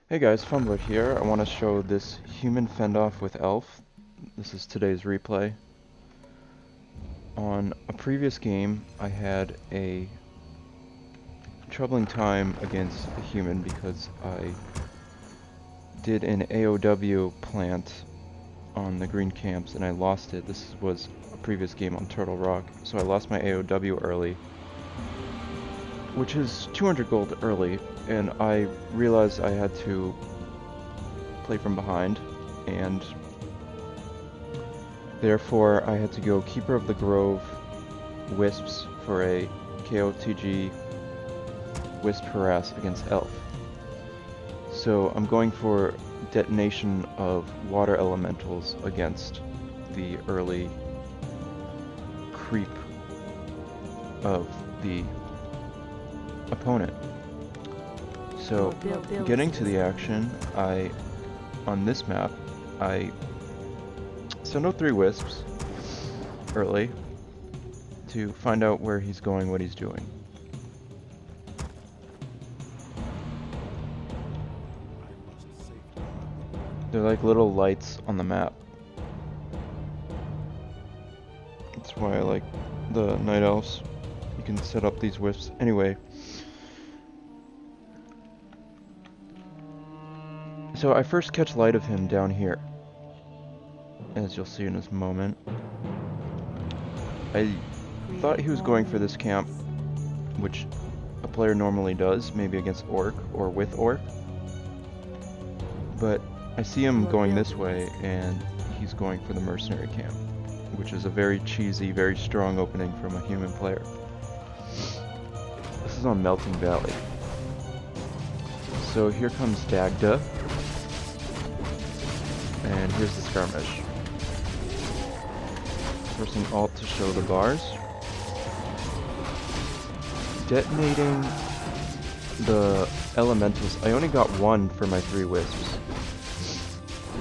Hey guys, Fumbler here. I want to show this human fend-off with elf. This is today's replay. On a previous game, I had a troubling time against a human because I did an AOW plant on the green camps and I lost it. This was a previous game on Turtle Rock, so I lost my AOW early, which is 200 gold early, and I realized I had to play from behind, and therefore I had to go Keeper of the Grove Wisps for a KOTG Wisp Harass against Elf. So I'm going for detonation of water elementals against the early creep of the opponent. So getting to the action, on this map, I send out 3 wisps early to find out where he's going, what he's doing. They're like little lights on the map. That's why I like the night elves. You can set up these wisps. Anyway. So I first catch light of him down here, as you'll see in this moment. I thought he was going for this camp, which a player normally does, maybe against Orc or with Orc. But I see him going this way, and he's going for the mercenary camp, which is a very cheesy, very strong opening from a human player. This is on Melting Valley. So here comes Dagda. And here's the skirmish. Pressing Alt to show the bars. Detonating the elementals. I only got 1 for my 3 wisps.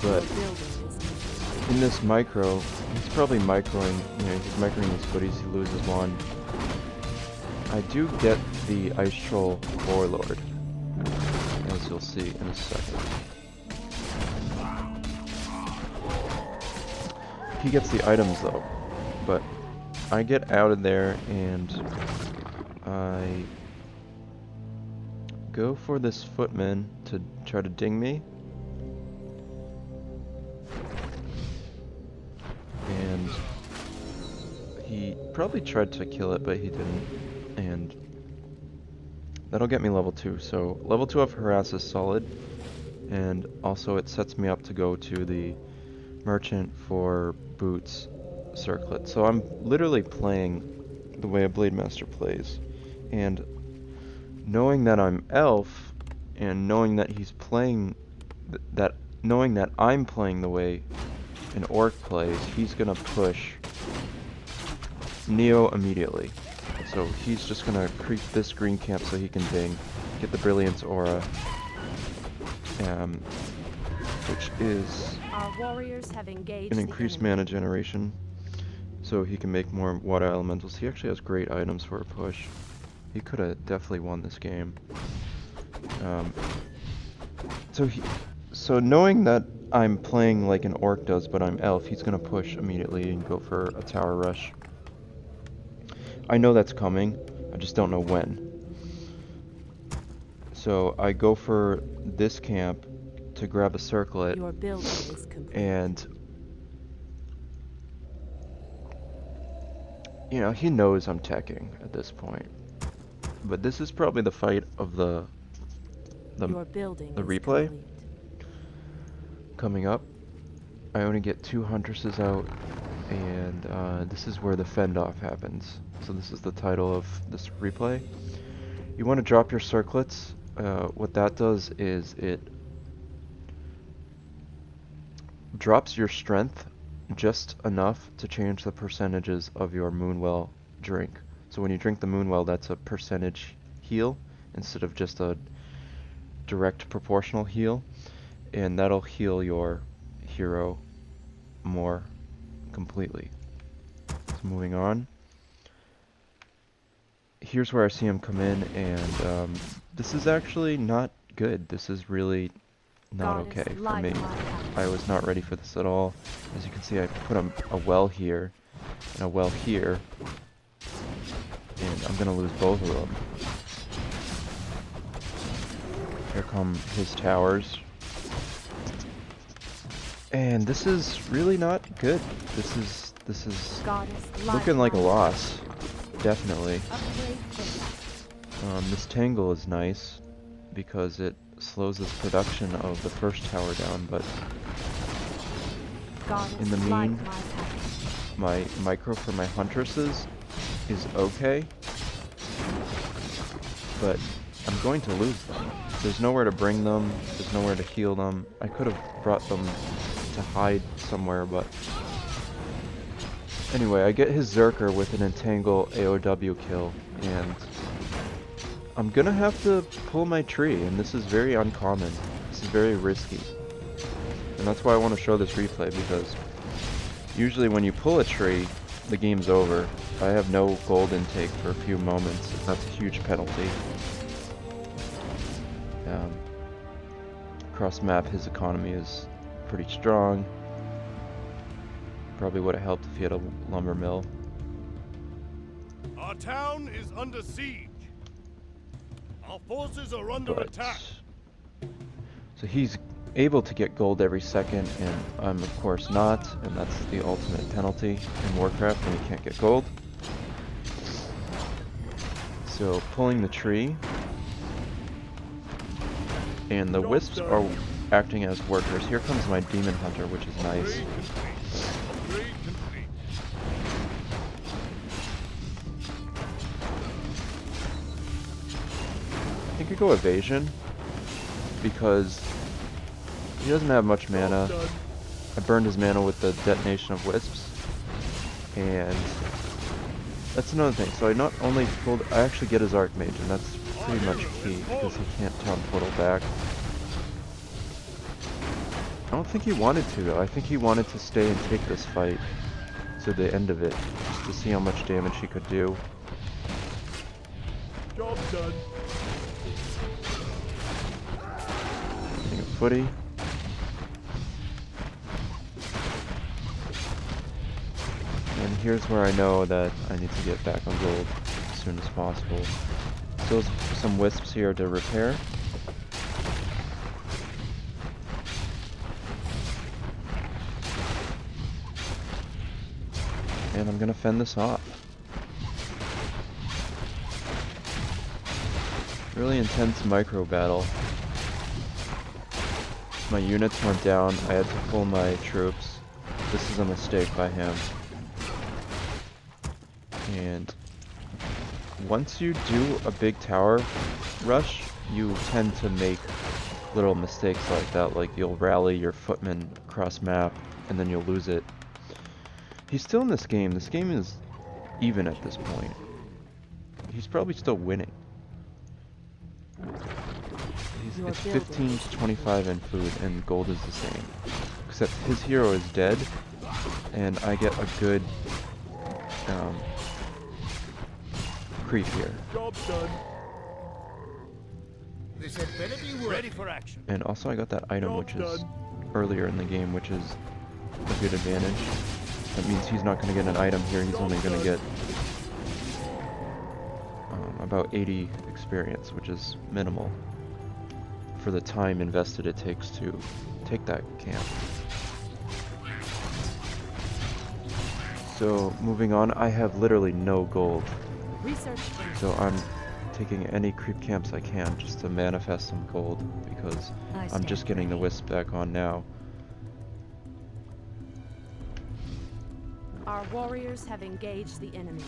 But in this micro, he's probably microing, he's microing his goodies, he loses 1. I do get the Ice Troll Warlord, as you'll see in a second. He gets the items though, but I get out of there and I go for this footman to try to ding me, and he probably tried to kill it but he didn't, and that'll get me level 2. So level 2 of harass is solid, and also it sets me up to go to the merchant for boots circlet. So I'm literally playing the way a blade master plays, and knowing that I'm elf and knowing that he's playing knowing that I'm playing the way an orc plays, he's gonna push Neo immediately. So he's just gonna creep this green camp so he can ding, get the brilliance aura, which is our warriors have engaged an increased mana generation, so he can make more water elementals. He actually has great items for a push. He could have definitely won this game. So knowing that I'm playing like an orc does, but I'm elf, he's gonna push immediately and go for a tower rush. I know that's coming, I just don't know when. So I go for this camp to grab a circlet, and he knows I'm teching at this point. But this is probably the fight of the replay coming up. I only get 2 huntresses out, and this is where the fend off happens. So this is the title of this replay. You want to drop your circlets. What that does is it drops your strength just enough to change the percentages of your Moonwell drink. So when you drink the Moonwell, that's a percentage heal instead of just a direct proportional heal, and that'll heal your hero more completely. So moving on. Here's where I see him come in, and this is actually not good. This is really not okay for me. I was not ready for this at all. As you can see, I put a well here and a well here, and I'm gonna lose both of them. Here come his towers. And this is really not good. This is looking like a loss. Definitely. This tangle is nice because it slows this production of the first tower down, but in the mean, my micro for my huntresses is okay, but I'm going to lose them. There's nowhere to bring them, there's nowhere to heal them. I could have brought them to hide somewhere, but anyway, I get his Zerker with an Entangle AOW kill, and I'm gonna have to pull my tree, and this is very uncommon. This is very risky. And that's why I want to show this replay, because usually when you pull a tree, the game's over. I have no gold intake for a few moments, and that's a huge penalty. Across map, his economy is pretty strong. Probably would have helped if he had a lumber mill. Our town is under siege. Our forces are under attack. So he's able to get gold every second, and I'm of course not, and that's the ultimate penalty in Warcraft when you can't get gold. So pulling the tree, and the wisps are acting as workers. Here comes my demon hunter, which is nice. I think I go evasion because he doesn't have much mana. I burned his mana with the detonation of wisps, and that's another thing. So I not only pulled, I actually get his Archmage, and that's pretty much key because he can't town portal back. I don't think he wanted to though. I think he wanted to stay and take this fight to the end of it, just to see how much damage he could do. Job done. Getting a footy. And here's where I know that I need to get back on gold as soon as possible. Still some wisps here to repair. And I'm gonna fend this off. Really intense micro battle. My units went down, I had to pull my troops. This is a mistake by him. And once you do a big tower rush, you tend to make little mistakes like that, like you'll rally your footmen across map and then you'll lose it. He's still in this game. This game is even at this point. He's probably still winning. It's 15 to 25 in food, and gold is the same. Except his hero is dead, and I get a good creep here. Job done. This had better be ready for action. And also I got that item, which is earlier in the game, which is a good advantage. That means he's not going to get an item here, he's only going to get about 80 experience, which is minimal for the time invested it takes to take that camp. So moving on, I have literally no gold. So I'm taking any creep camps I can just to manifest some gold, because I'm just getting the wisp back on now. Our warriors have engaged the enemy.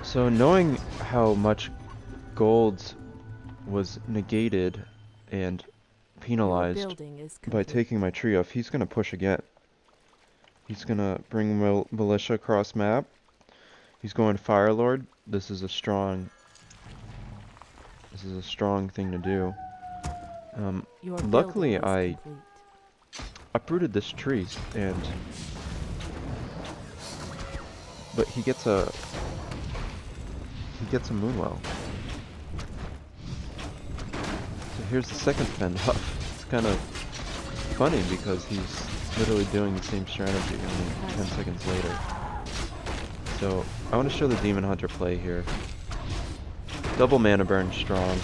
So knowing how much gold was negated and penalized by taking my tree off, he's going to push again. He's going to bring militia across map. He's going Fire Lord. This is a strong thing to do. Luckily I uprooted this tree, but he gets a Moonwell. So here's the second Fend up. It's kind of funny because he's literally doing the same strategy only 10 seconds later. So I want to show the Demon Hunter play here. Double mana burn strong.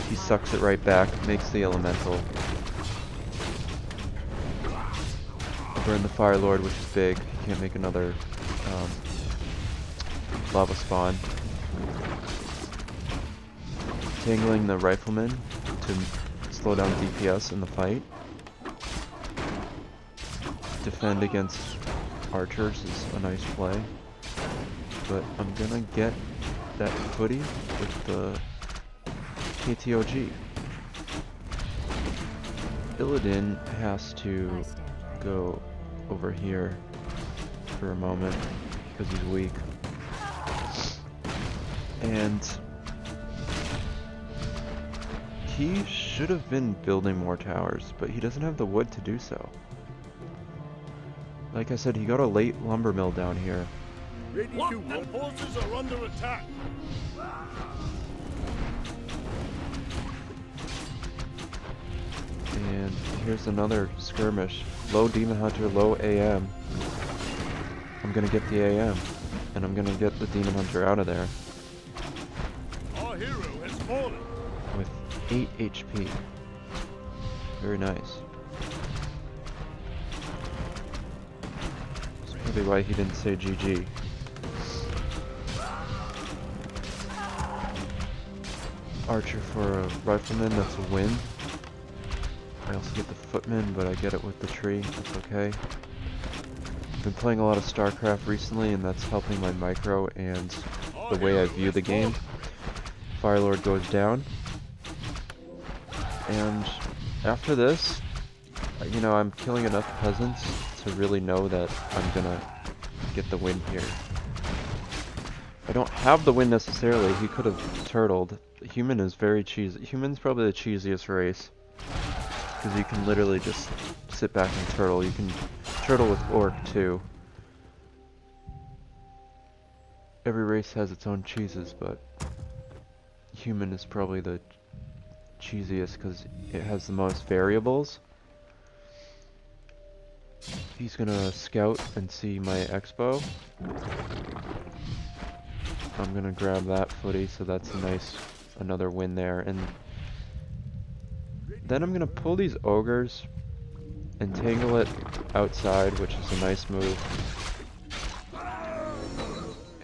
He sucks it right back, makes the elemental. Burn the Fire Lord, which is big. He can't make another lava spawn. Tangling the Rifleman to slow down DPS in the fight. Defend against archers is a nice play. But I'm gonna get that footy with the KTOG. Illidan has to go over here for a moment because he's weak. And he should have been building more towers, but he doesn't have the wood to do so. Like I said, he got a late lumber mill down here. Our forces are under attack. And here's another skirmish. Low Demon Hunter, low AM. I'm gonna get the AM, and I'm gonna get the Demon Hunter out of there. Our hero has fallen. With 8 HP. Very nice. That's probably why he didn't say GG. Archer for a Rifleman, that's a win. I also get the Footman, but I get it with the tree, that's okay. I've been playing a lot of StarCraft recently, and that's helping my micro and the way I view the game. Firelord goes down. And after this, you know, I'm killing enough peasants to really know that I'm gonna get the win here. I don't have the win necessarily, he could have turtled. Human is very cheesy. Human's probably the cheesiest race. Because you can literally just sit back and turtle. You can turtle with Orc too. Every race has its own cheeses, but Human is probably the cheesiest because it has the most variables. He's gonna scout and see my expo. I'm gonna grab that footy, so that's a nice, another win there. And then I'm gonna pull these ogres and tangle it outside, which is a nice move.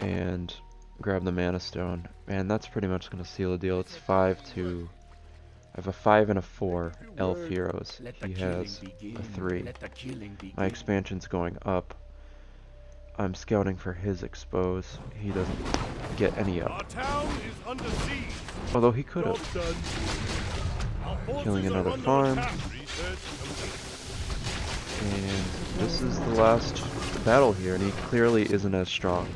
And grab the Mana Stone. And that's pretty much gonna seal the deal. It's 5 to... I have a 5 and a 4 elf heroes. He has a 3. My expansion's going up. I'm scouting for his expose. He doesn't get any up. Our town is under siege. Although he could have. Killing another farm. And this is the last battle here, and he clearly isn't as strong.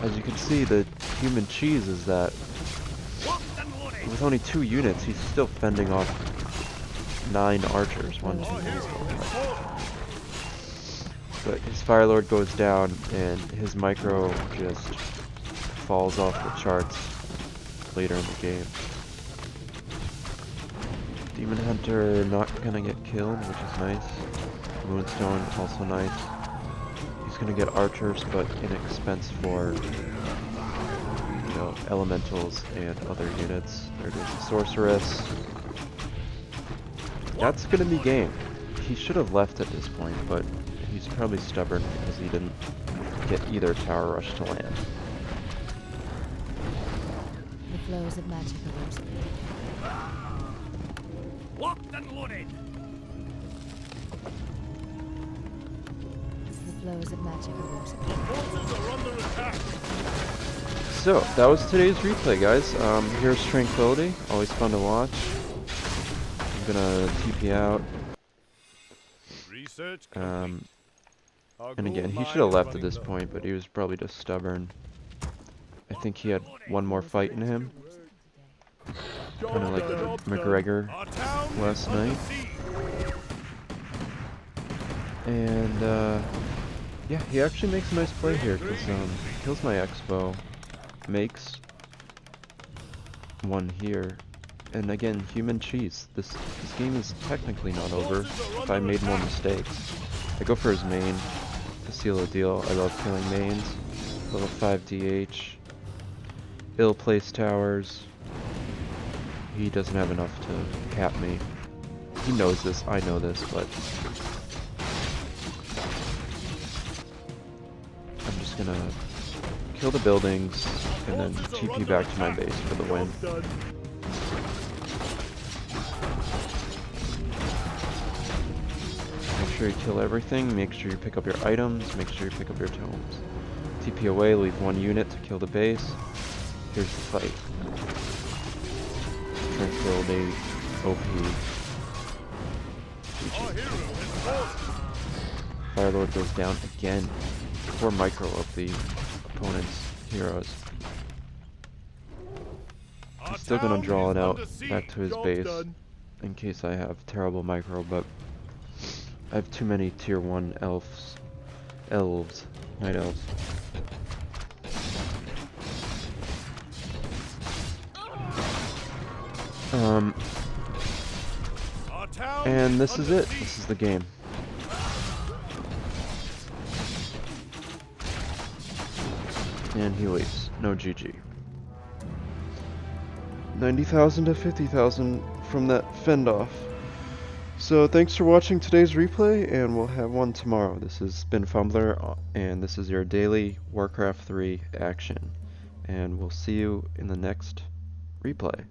As you can see, the human cheese is that with only 2 units, he's still fending off 9 archers. 1, 2, 3, 4. But his Firelord goes down, and his micro just falls off the charts later in the game. Demon Hunter not gonna get killed, which is nice. Moonstone also nice. He's gonna get archers, but in expense for, you know, elementals and other units. There goes the sorceress. That's gonna be game. He should have left at this point, but he's probably stubborn because he didn't get either tower rush to land. The flows of magic arose. Locked and loaded. The flows of magic arose. Our forces are under attack. So, that was today's replay, guys. Here's Tranquility. Always fun to watch. I'm gonna TP out. Research And again, he should have left at this point, but he was probably just stubborn. I think he had one more fight in him. Kind of like McGregor last night. And yeah, he actually makes a nice play here, because kills my expo, makes one here, And again, human cheese. This game is technically not over if I made more mistakes. I go for his main to seal the deal. I love killing mains. Level 5 DH. Ill-placed towers. He doesn't have enough to cap me. He knows this, I know this, but I'm just gonna kill the buildings and then TP back to my base for the win. Make sure you kill everything, make sure you pick up your items, make sure you pick up your tomes. TP away, leave one unit to kill the base. Here's the fight. Tranquility, OP. Firelord goes down again. 4 micro of the opponent's heroes. I'm still gonna draw it out back to his base in case I have terrible micro, but I have too many tier 1 elves, night elves. And this is it. This is the game. And he leaves. No GG. 90,000 to 50,000 from that fend off. So thanks for watching today's replay, and we'll have one tomorrow. This has been Fumbler, and this is your daily Warcraft 3 action. And we'll see you in the next replay.